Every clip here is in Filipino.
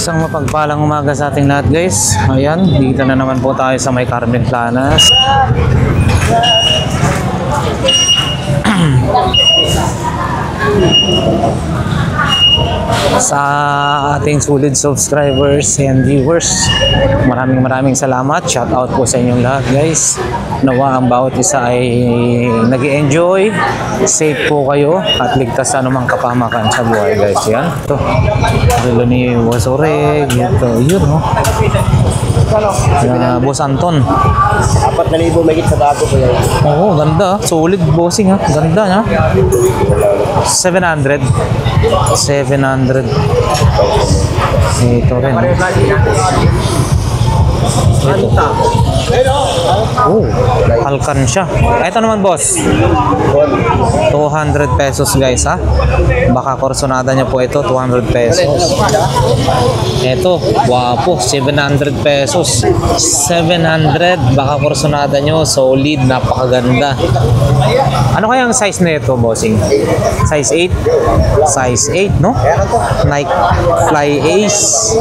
Isang mapagpalang umaga sa ating lahat, guys. Ayan, dito na naman po tayo sa may Carmen Planas. Sa ating sulit subscribers and viewers, maraming salamat. Shout out po sa inyong lahat, guys. Nawa ang bawat isa ay nag-enjoy, safe po kayo at ligtas sa anumang kapahamakan sa buhay, guys. Yan, ito dulo ni Wasoreg, ito yun, no? Boss Anton, 4,000 mahigit sa dago po yan. oo, ganda, solid bossing, ha, ganda, ha. 700 ito rin, ito. Oh, halkan siya. Ito naman, boss, 200 pesos, guys, ha. Baka korsonada niya po ito, 200 pesos. Ito, wapo, 700 pesos. 700, baka korsonada nyo, solid, napakaganda. Ano kaya ang size na ito, bossing? Size 8? Size 8, no? Nike Fly Ace,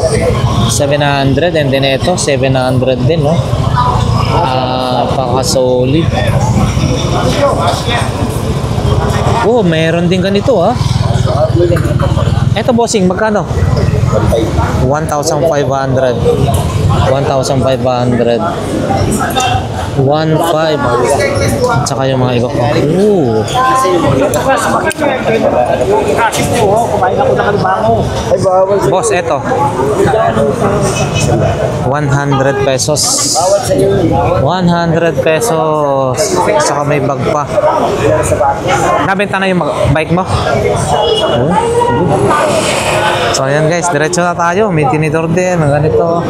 700, and then ito, 700 din, no? Paka-solid. Oh, meron din ganito, ha. Eto, bossing, magkano? 1,500. 1,500. 1,500. Tsaka yung mga iba pa. Ooh. Boss, eto. 100 pesos. 100 pesos. Tsaka may bag pa. Nabenta na yung bike mo? Oh. So ayan, guys, diretso na tayo. May tinidor din, ganito.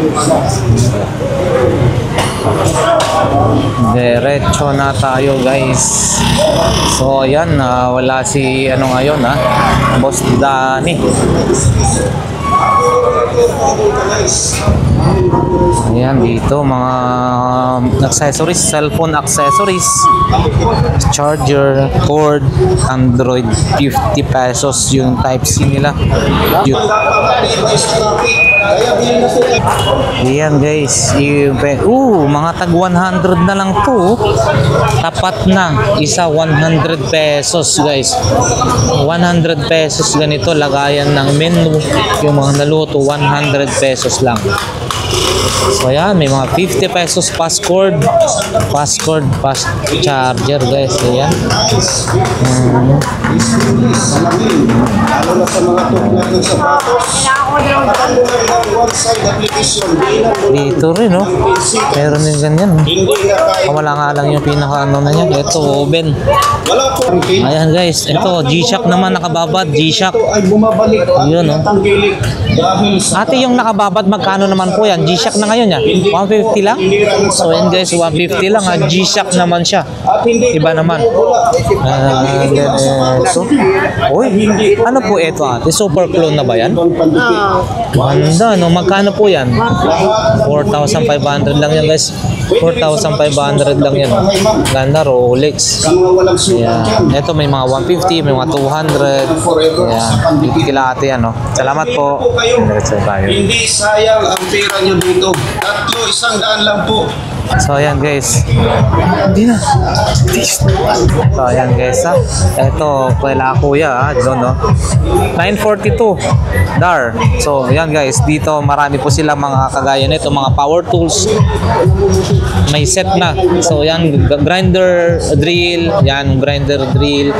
Diretso na tayo, guys. So ayan, wala si ano ngayon, ha, Boss Danny. Ayan, dito mga accessories, cellphone accessories, charger, cord, Android, 50 pesos yung Type-C nila. Ayan, guys, mga tag 100 na lang to. Tapat na, isa 100 pesos, guys. 100 pesos ganito, lagayan ng menu, yung mga naluto, 100 pesos lang. So ayan, may mga 50 pesos pass cord, pass charger, guys. Ayan. Lalo na sa mga tuklat ng sapatos. Dito rin, no? Meron din ganyan, no? Wala nga lang yung pinaka ano na yan. Ito, oven. Ayan, guys, ito G-Shock naman, nakababad, G-Shock. Yun, no? Ate, yung nakababad, magkano naman po yan? G-Shock na ngayon, yan? 150 lang? So yan, guys, 150 lang, ha? G-Shock naman siya. Iba naman. So, uy, ano po ito, ate? Super clone na ba yan? Ganda, no? Magkano po yan? 4,500 lang yan, guys. 4,500 lang yan, no? Ganda, Rolex. Ayan. Ito may mga 150, may mga 200. Ayan. Kila ate yan, no? Salamat po. Hindi sayang ang pera nyo dito. Tatlo, 100 lang po. So ayan, guys. Hindi na. So ayan, guys, ha. Ito, kaila kuya, ha. Doon, no? 942 Dar. So ayan, guys, dito marami po silang mga kagaya nito, mga power tools. May set na. So ayan, grinder drill, yan, grinder drill.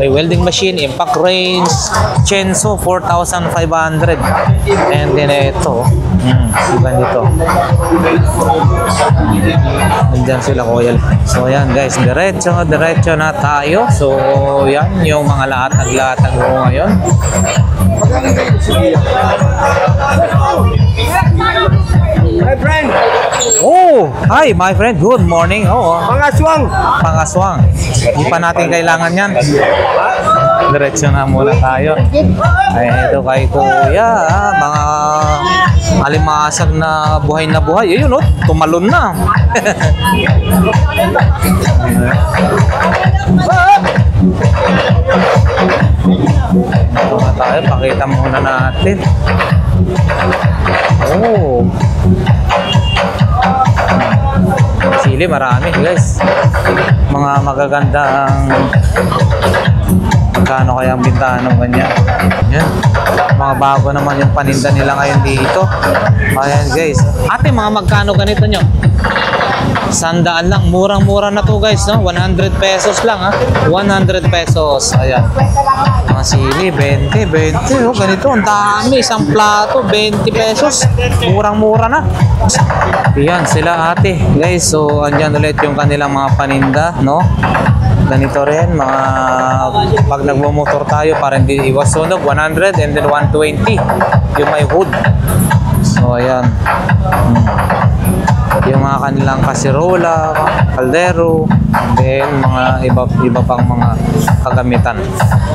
May welding machine, impact range, chainsaw, 4,500. And then ito, iba nito. Nandiyan sila, Koyal. So ayan, guys, diretso na tayo. So yan yung mga latag mo ngayon. My friend! Oh, hi my friend, good morning. Oo, Pangaswang! Pangaswang. Hindi pa natin kailangan yan. Diretso na muna tayo. Ay, ito kay kuya, mga alimasag na buhay. Ayun, oh, tumalon na. Ito na tayo, pakita muna natin. Oh. Sili marami guys. Mga magagandang magkano kaya ang bintahan ng ganyan. Yan. Mga bago naman yung paninda nila ngayon dito. Ayan guys. Ate, mga magkano ganito nyo? 100 lang. Murang-mura na to guys, no? 100 pesos lang, ha? 100 pesos. Ayan. Mga sili, 20, 20. Oh, ganito, ang dami. Isang plato, 20 pesos. Murang-mura na. Ayan, sila ate. Guys, so, andyan ulit yung kanilang mga paninda, no? Ganito rin, mga pag nagmumotor tayo para hindi iwas sunog, 100 and then 120 yung may hood. So, ayan. Yung mga kanilang kasirola, kaldero, then mga iba pang mga kagamitan.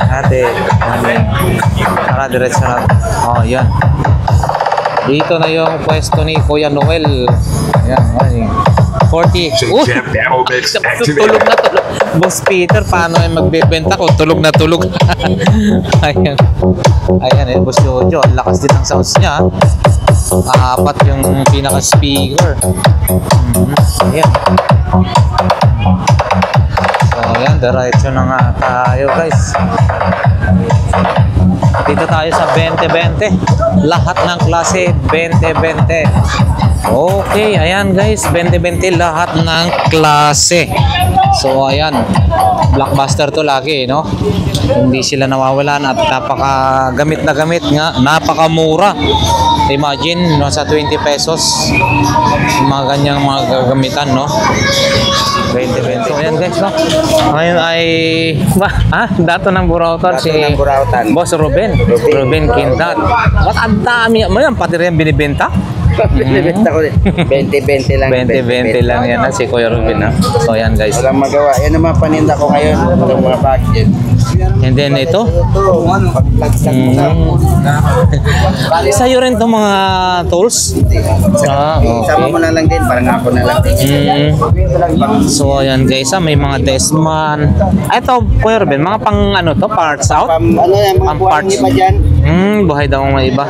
Ate, para diretso na. Oh, yan. Dito na yung pwesto ni Kuya Noel. Ayan, 40. Tulog na tulog. Boss Peter, paano ay magbebenta ko? Tulog na tulog. Ayan. Ayan, Boss Jojo. Ang lakas din ng sounds niya. Apat yung pinaka-speaker. Ayan. So, ayan. Diretso na nga tayo, guys. Dito tayo sa 20-20. Lahat ng klase 20-20. Okay, ayan guys, 20-20 lahat ng klase. So ayan, blockbuster to lagi, no? Hindi sila nawawalan at napakagamit na gamit nga, napakamura. Imagine, nasa 20 pesos yung mga ganyang mga gagamitan, no? 20-20. So ayan guys, no? Ngayon ay dato ng Burautan, si Boss Ruben Quintat. What ang dami mo yan, pati rin binibenta? Binibenta ko din. 20-20 lang. 20-20 lang yan, si Kuya Ruben, ha? So ayan guys. Walang magawa. Yan ang mga paninda ko ngayon. Itong mga budget. And then ito? Sa'yo rin itong mga tools? Sama mo na lang din. Parang ako na lang din. So ayan guys, may mga Desman. Ito, Kuya Ruben, mga pang ano to, parts out? Ano yan, mga buhay niya pa dyan? Buhay daw mga iba.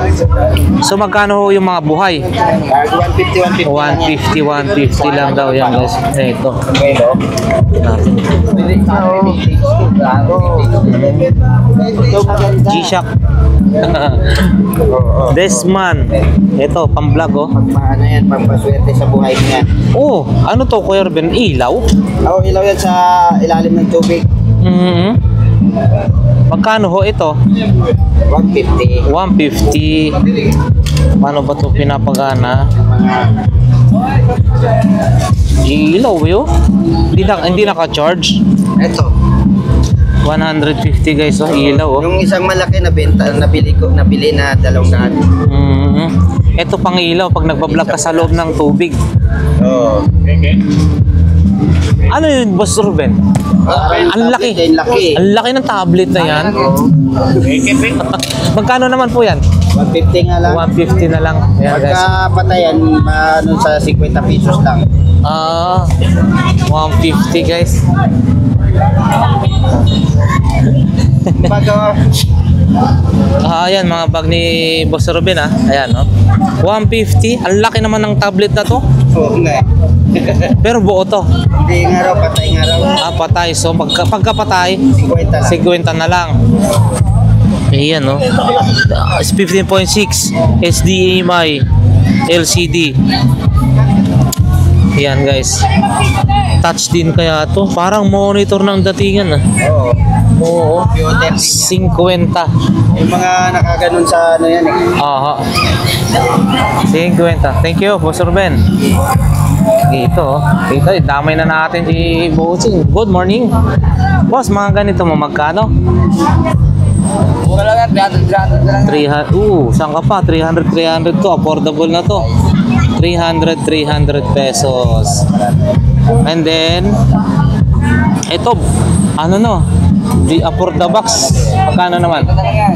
So magkano yung mga buhay? 150 lang daw yan guys. Ito. G-Shock. Desman. Ito, pang-vlog, oh. Ano yan, pampaswerte sa buhay niya. Oh, ano to, Kuya Ruben? Ilaw? Oo, ilaw yan sa ilalim ng tubig. Magkano ho ito? 150. 150. Paano ba ito pinapagana? Ilaw yun? Hindi naka-charge? Ito. 150 guys, oh, ilaw, oh. Yung isang malaki na benta, nabili na 200. Ito pang ilaw pag nagbablog ka sa loob ng tubig. Oo. Ano yun, Boss Ruben? Ang laki. Ang laki ng tablet na yan. Magkano naman po yan? 150 nga lang. 150 na lang. Ayan, guys. Pagka patayan, ano sa 50 pesos lang. 150 guys. Ayan, mga bag ni Boss Ruben, ha. Ayan, no. 150. Ang laki naman ng tablet na to. Oo nga. Pero buo to. Hindi nga raw, patay nga raw. Patay. So pagkapatay, 50 lang. 50 na lang. Ayan, no. 15.6 SDMI LCD. Ayan guys. Touch din kaya to. Parang monitor ng datingan, ah. Oo. Oo. 50. Yung mga nakaganon sa ano yan eh. Aha. 50. Thank you, Boss Ruben. Dito, damay na natin si Bossing. Good morning. Boss, mga ganito mo, magkano? Mura lang yan, 300 lang. 300, saan ka pa? 300 to, affordable na to. 300 pesos. And then, ito, ano no? For the box, magkano naman?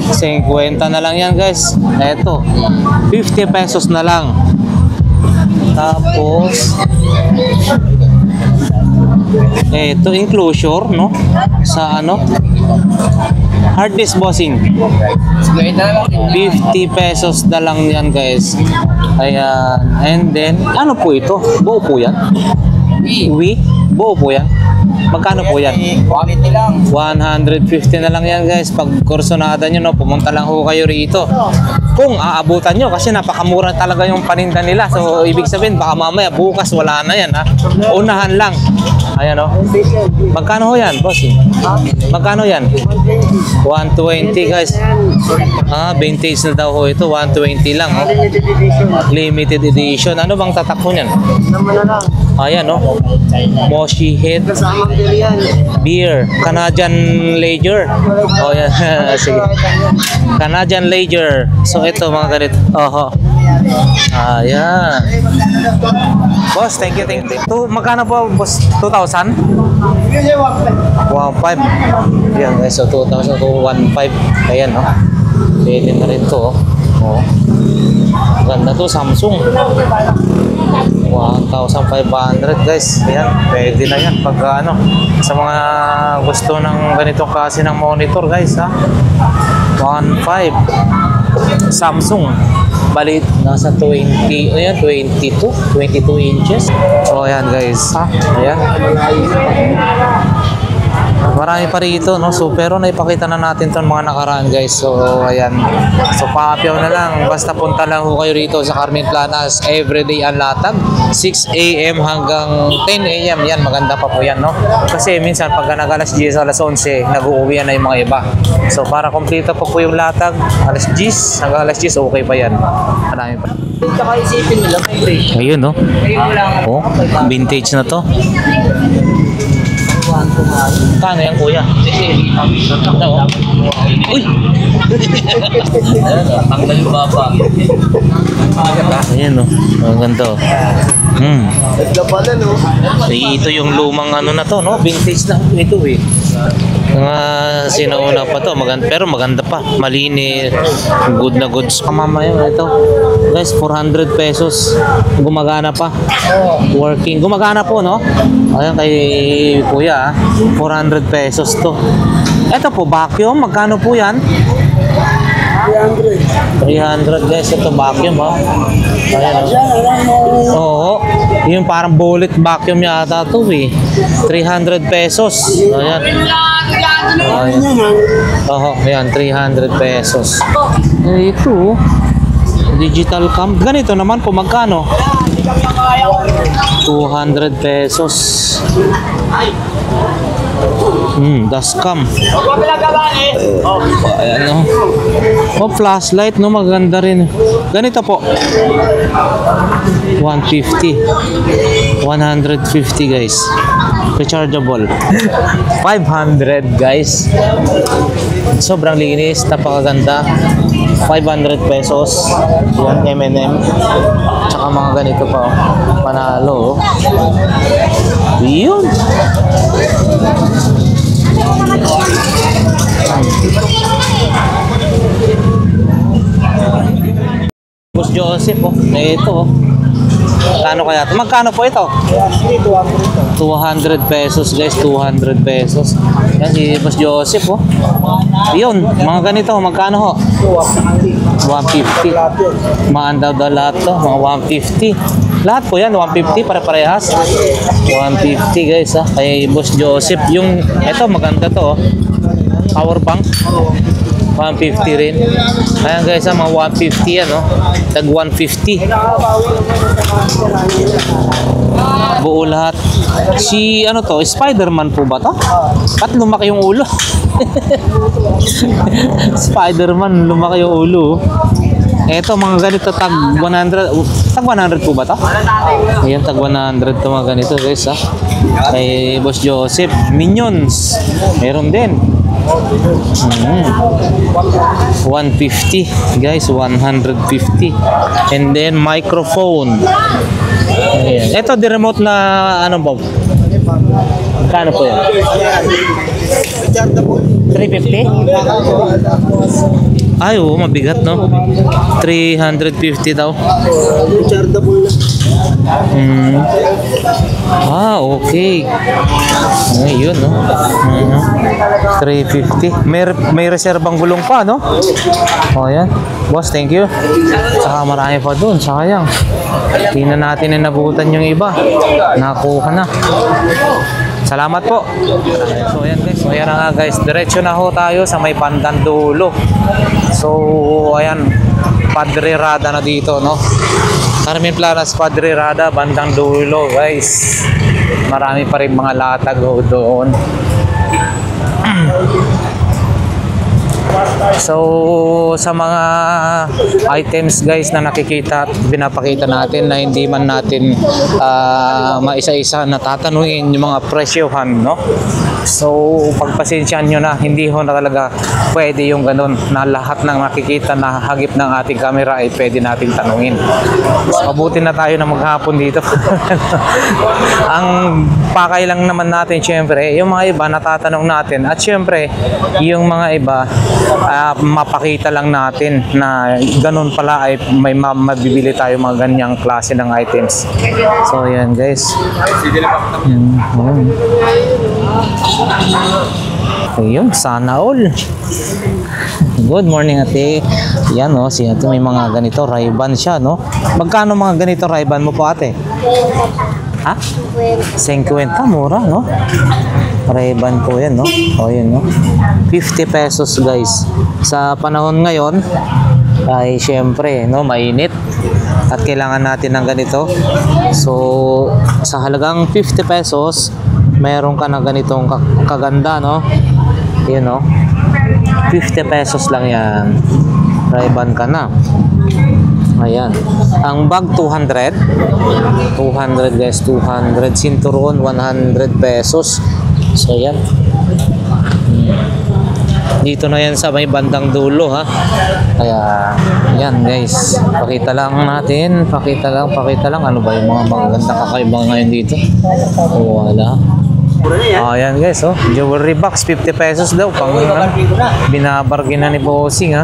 50 na lang yan guys. Ito, 50 pesos na lang. Tapos, Ito, enclosure, no? Sa ano? Hard disk bossing. 50 pesos na lang yan, guys. Ayan. And then, ano po ito? Buo po yan? Buo po yan? Magkano po yan? Quality lang. 150 na lang yan, guys. Pag kursonada nyo, no, pumunta lang ho kayo rito. Kung aabutan nyo, kasi napakamura talaga yung paninda nila. So, ibig sabihin, baka mamaya, bukas, wala na yan, ha? Unahan lang. Ayan, o. Magkano ho yan, boss? Magkano yan? 120, guys. Vintage na daw ho ito. 120 lang, oh. Limited edition. Ano bang tatak ho niyan? Ayan, oh. Moshi head. Beer. Canadian Lager. Oh, yan. Sige. Canadian Lager. So, ito, mga ganito. Oho. Ayan. Boss, thank you, thank you. Magkano po, boss? 2,000? 1,500. Yan, guys. So, 2,000 to 1,500. Ayan, no? Pwede na rin to, oh. Oh. Ganda to, Samsung. 1,500, guys. Ayan, pwede na yan. Pag ano, sa mga gusto ng ganitong klase ng monitor, guys, ha? 1,500. Samsung. Balit, nasa 20, ayan, 22 inches. So, ayan, guys, ha? Ayan. Marami pa rito, no? So, pero naipakita na natin itong mga nakaraan, guys. So, ayan. So, paapyaw na lang. Basta punta lang ho kayo rito sa Carmen Planas. Everyday ang latag. 6 a.m. hanggang 10 a.m. Yan, maganda pa po yan, no? Kasi minsan, pag nag-alas 10, alas 11, nag-uuwi na yung mga iba. So, para kumplito pa po yung latag, alas 10, hanggang alas 10, okay pa yan. Marami pa. Tsaka isipin nila, may break. Ayun, no? Oh, vintage na to. Kano yan, kuya? Ano? Uy! Tanggal yung baba. Ayan, no? Ang ganda, oh. Ito yung lumang ano na to, no? Vintage na ito, eh. Mga sinauna pa to, pero maganda pa. Malinis, good na goods. Mamaya ito. Guys, 400 pesos. Gumagana pa. Working. Gumagana po, no? Ayan kay kuya, 400 pesos to. Ito po, vacuum. Magkano po yan? 300, guys. Ito vacuum, ha? Ayan, oh. Oo. Yung parang bullet vacuum yata to, eh. 300 pesos. Ayan. Ayan. Oo, ayan. 300 pesos. Ito, digital cam. Ganito naman po, magkano? 200 pesos. Dashcam. Ayan, no? Oh, flashlight, no? Maganda rin. Ganito po. 150. 150, guys. Rechargeable. 500, guys. Sobrang linis. Napakaganda. 500 pesos. Yan, M&M. Tsaka mga ganito pa, oh. Panalo, oh. Yun. Boss Joseph, oh. Ito, oh. Kano kaya ito? Magkano po ito? 200 pesos, guys. 200 pesos. Yan si Boss Joseph, oh. Yun, mga ganito, magkano ho? 150. Maandaw daw lahat to, mga 150. Lahat po yan, 150 para-parehas. 150, guys, ha. Kay Boss Joseph. Yung, ito, maganda to, oh. Power bank. 150 rin. Ayan, guys, ha, mga 150 yan, oh. Tag 150. Buo lahat. Si, ano to, Spider-Man po ba to? Ba't lumaki yung ulo? Spider-Man, lumaki yung ulo. Eto, mga ganito, tag 100. Tag 100 po ba to? Ayan, tag 100 to mga ganito, guys, ha. Kay Boss Joseph. Minions. Meron din. 150, guys, 150. And then microphone. Ayan. Ito di remote na ano, Bob? Kano po yan? 350? Ay, oo, mabigat, no? 350 daw. Rechargeable na. Okay. Ayun, no? 350. May reserbang gulong pa, no? O, yan. Boss, thank you. Saka marami pa dun. Sayang. Tingnan natin na nabutan yung iba. Nakuha na. Salamat po. So, ayan guys. So, ayan na nga guys. Diretso na ho tayo sa may Pandandulo. So, ayan. Padre Rada na dito, no? Carmen Planas, Padre Rada, bandang dulo, guys. Marami pa rin mga latag doon. So, sa mga items guys na nakikita, pinapakita natin na hindi man natin maisa-isa natatanungin yung mga presyohan, no? So, pagpasensyahan nyo na, hindi ho na talaga pwede yung ganun na lahat ng nakikita na hagip ng ating camera ay pwede natin tanungin. So, abutin na tayo na maghapon dito. Ang pakay lang naman natin, syempre, yung mga iba natatanong natin at syempre, yung mga iba mapakita lang natin na ganun pala ay may mabibili tayo mga ganyang klase ng items. So, yan guys. Ayun, sana all. Good morning ate. Yan o, si ate may mga ganito, Ray-Ban siya, no? Magkano mga ganito Ray-Ban mo po ate? Ha? 50, mura, no? Ray-Ban po yan, no? O, yun, no? 50 pesos, guys. Sa panahon ngayon, ay syempre, no? Mainit. At kailangan natin ng ganito. So, sa halagang 50 pesos, meron ka na ganitong kaganda, no? Yun, no? 50 pesos lang yan. Ray-Ban ka na. Ayan. Ang bag 200. 200 guys, 200. Sinturon 100 pesos. So yan. Dito na yan sa may bandang dulo ha. Kaya yan guys. Pakita lang natin. Pakita lang. Ano ba yung mga magagandang kakaiba ngayon dito? Wala. Ayan guys, oh. Jewelry box 50 pesos daw pang binabargin na ni Bossing ha.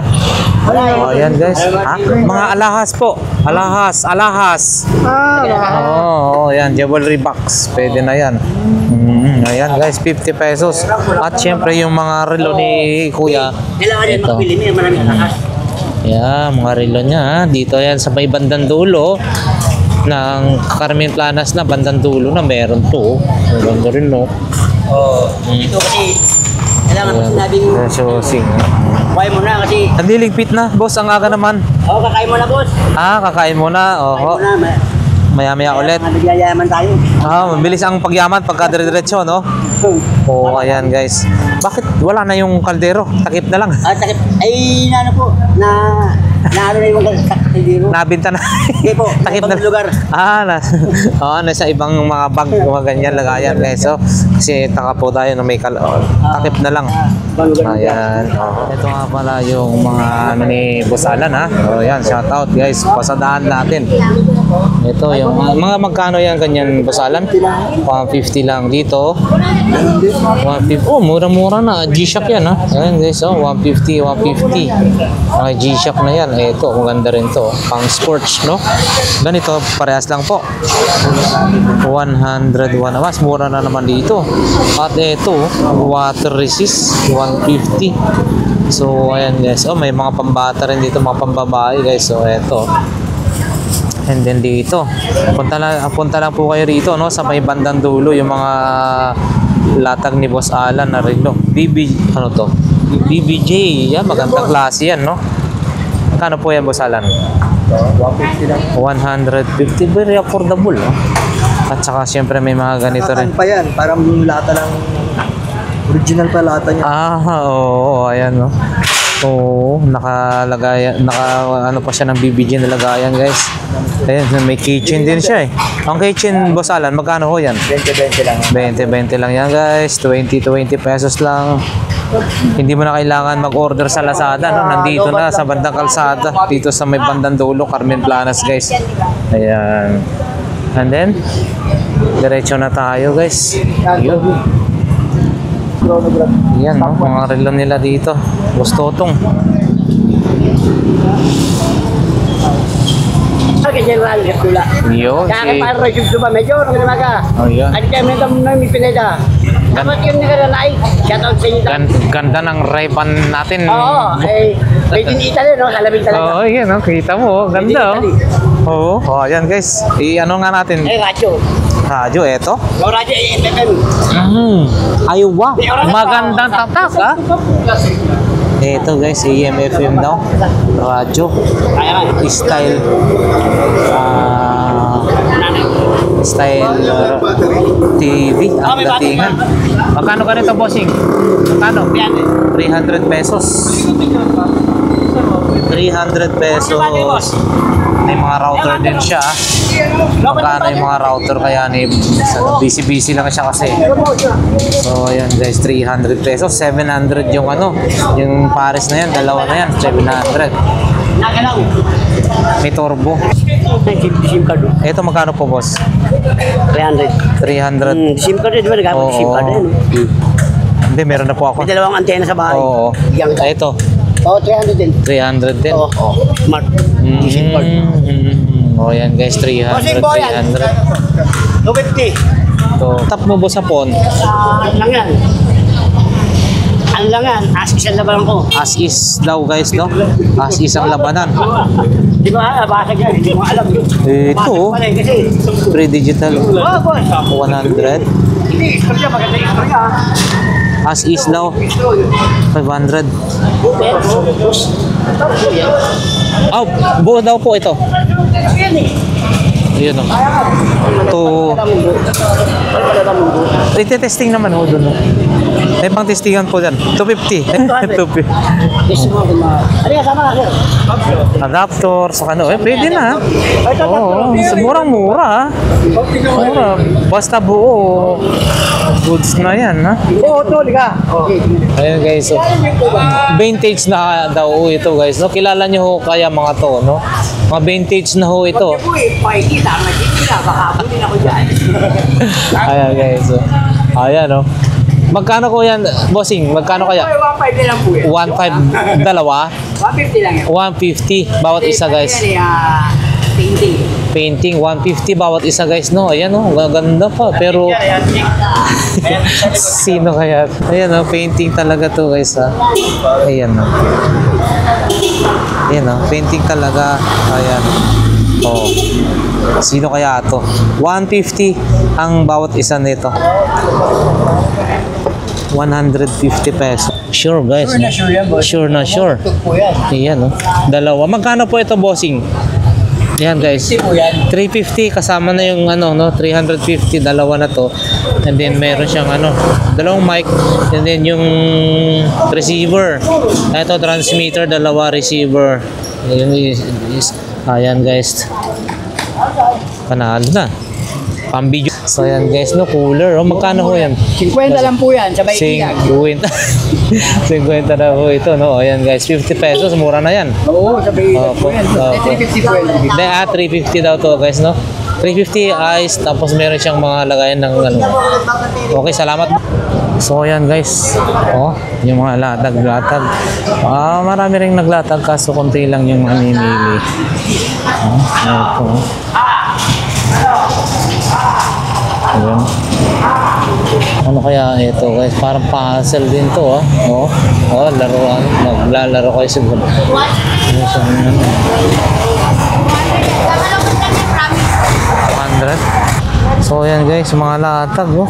Ayan guys. Ha? Mga alahas po. Alahas. Ayan, jewelry box. Pwede na yan. Ayan guys, 50 pesos. At syempre yung mga relo ni Kuya. Ito. Ayan, mga relo niya ha. Dito yan sa may bandang dulo ng Carmen Planas na bandang dulo na meron to. Maganda rin, no? Ito kasi kailangan mo sinabing kakain mo na kasi Nadiligpit na, boss. Ang aga naman. kakain mo na boss. Kakain mo na. Oho. Maya-maya ulit. Nagyayaman tayo. Mabilis ang pagyaman pagka dire-diretso, no? Ayan guys. Bakit wala na yung kaldero? Takip na lang. Takip. Ay, ano po, ano na yung kaldero. Nabinta na. Hindi po, Takip na. lugar. Nasa ibang mga bag, mga ganyan lagayan guys. So, kasi taka po tayo na may takip na lang. Ayan. Ito nga pala yung mga ni Boss Alan ha. Ayan, shout out guys. Pasadaan natin. Ito yung mga magkano yan ganyan Boss Alan? 150 lang dito. 150. Mura-mura na. G-Shock yan ha. Ayan guys, 150. G-Shock na yan. Ito, maganda rin to. Pang sports, no? Ganito, parehas lang po. 101 mas mura na naman dito. At ito, water resist 150. So ayan guys, may mga pambata rin dito, mga pambabae guys. So eto. And then dito, punta lang po kayo rito, no, sa may bandang dulo yung mga latag ni Boss Alan na rin, no. BBJ, yan, magandang klase yan, no. Kano po yan Boss Alan? 150 lang. 150, very affordable, no? At saka syempre may mga ganito rin. Pa yan, parang lata ng original pa lata niya. Oo, ayan, no. Nakalagay, ano pa siya ng BBJ na lagayan, guys. Ayan, may kitchen din siya eh. Ang kitchen, Boss Alan, magkano ho yan? 20 lang. 20 lang yan, guys. 20 pesos lang. Hindi mo na kailangan mag-order sa Lazada, no? Nandito na sa bandang kalsada, dito sa may bandang dulo, Carmen Planas, guys. Ayan. And then, diretso na tayo, guys. Ayun. Yan, no? Mga relo nila dito. Boss Totong. Kasi yung mga pula. Yun, Kaya si... parang radyo ba, medyo nung namaga. Oh, yan. At kaya may pineda. Dapat yung nagalalay. Shout out sa inyo. Ganda ng Ray-Ban natin. Oo, ay, made in Italy, no? Salamin talaga. Oo, yan, oh, kita mo. Ganda, oh. Oo, ayan guys. I-ano nga natin. Ay, radyo. Radyo, eto. O, radyo, FM. Aywa. Magandang tatak, ha? Ito guys, AM/FM daw. Radyo. Kaya nga. Style. Style TV. Ang datingan. Magkano ganito, bossing? Magkano? 300 pesos. 300 pesos. May mga router din siya. Magkano yung mga router kaya ni busy lang siya kasi. So ayan guys, 300 pesos. 700 yung ano, yung Paris na yan, dalawa na yan, 700. Nagalaw. May turbo. SIM card. Ito magkano po, boss? 300. 300. SIM card, di ba? Nagamit SIM card yan. Hindi, meron na po ako. May dalawang antena sa bahay. Oo. Yang ka. Ito, Oo, 300 din. 300 din. Oo, smart. SIM card. Oh, yan guys, 300, Bossing po yan. 300. 250. So, tap mo boss sa phone. Ano lang yan? Ano lang yan? Ask isang labanan ko. As is daw guys, no? As is ang labanan. Di ba? Basag yan. Hindi mo alam. Ito, Basag pala kasi. pre-digital. Oo, boss. 100. Hindi, istorya. Maganda istorya. As is daw, 500. Oh, buo daw po ito. Yan eh. Ayun o. Ito, ite-testing naman ho doon. May pang testingan po dyan. 250. 250. Ano yan? Sama ka, sir. Adapter, sa ano. Eh, pwede na. Oo, murang-mura. Mura. Basta buo. Goods na yan, ha? Oo, tuloy ka. Ayun guys, so, vintage na daw ito guys, no? Kilala nyo ho kaya mga to, no? Mga vintage na ho ito. Pakikita, magkikita. Baka bulin ako dyan. Ayan guys, so, ayan, no? Magkano ko yan, bossing? Magkano kaya? 1.5 na lang po yan. 1.5, dalawa? 150 lang yan. 150 bawat isa guys. Painting. Painting, 150 bawat isa guys, no? Ayan, no? Ganda pa, pero... Sino kaya? Ayan, no? Painting talaga to guys, ha? Ayan, no? Ayan, no? Painting talaga. Ayan. Oh. Sino kaya to? 150 ang bawat isa nito. 150 pesos. Sure guys. Sure na sure yan, boss. Sure na sure. Ito po yan. Ayan, no? Dalawa. Magkano po ito, bossing? Yan guys. 50 po yan. 350 kasama na yung ano, no, 350, dalawa na to. And then meron siyang ano, dalawang mic, and then yung receiver. Ito transmitter, dalawa receiver. Yun is ayan guys. Panalo na. Pang-video. So ayan guys, no, cooler. Oh, magkano ho yan? 50 lang po yan sa Baikiag. 50. 50 na ho ito, no. Ayan guys, 50 pesos, mura na yan. Oo, sa Baikiag Opo, po yan. opo. 350 po yan. Hindi, 350 daw to guys, no? 350 ice, tapos meron siyang mga lagayan ng ano. Okay, salamat. So ayan guys, oh, yung mga latag. Marami ring naglatag kaso konti lang yung mamimili. Ito. Ayan. Ano kaya ito guys? Parang puzzle din to, ah. Oh, laruan. Maglalaro kayo siguro. Ano siya? 100. So ayan guys, mga latag, oh.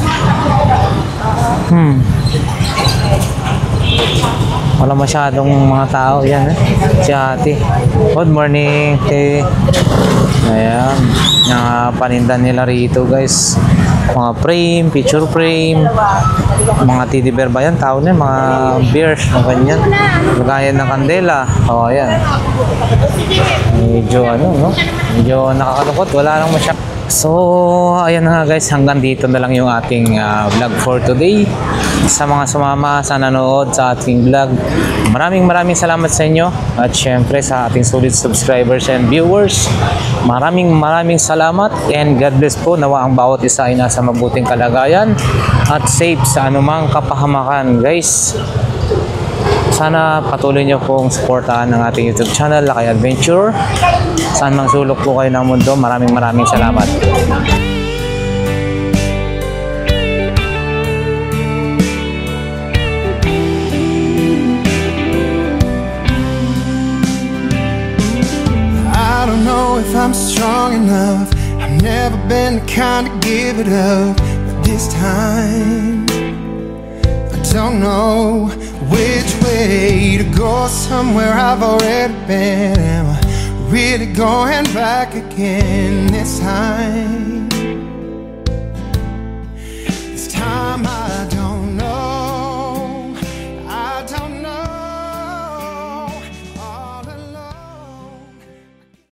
Wala masyadong mga tao yan, eh. Si ate. Good morning. Okay. Ayan. Yung paninda nila rito guys. Mga frame, picture frame. Mga teddy bear ba yan? Tao na mga bears. Mga ganyan. Lagayan ng kandela. O, ayan. Medyo ano, no? Medyo nakakalungkot. Wala lang masyadong. So, ayan na nga guys, hanggang dito na lang yung ating vlog for today. Sa mga sumama, sa nanood sa ating vlog, maraming salamat sa inyo. At syempre sa ating solid subscribers and viewers, maraming salamat and God bless po. Nawa ang bawat isa ay nasa mabuting kalagayan at safe sa anumang kapahamakan guys. sana patuloy nyo pong supportahan ng ating YouTube channel, Lakay Adventure. Saan mang sulok po kayo ng mundo, maraming salamat. I don't know if I'm strong enough. I've never been the kind to give it up, but this time I don't know which way to go. Somewhere I've already been. Am I really going back again this time?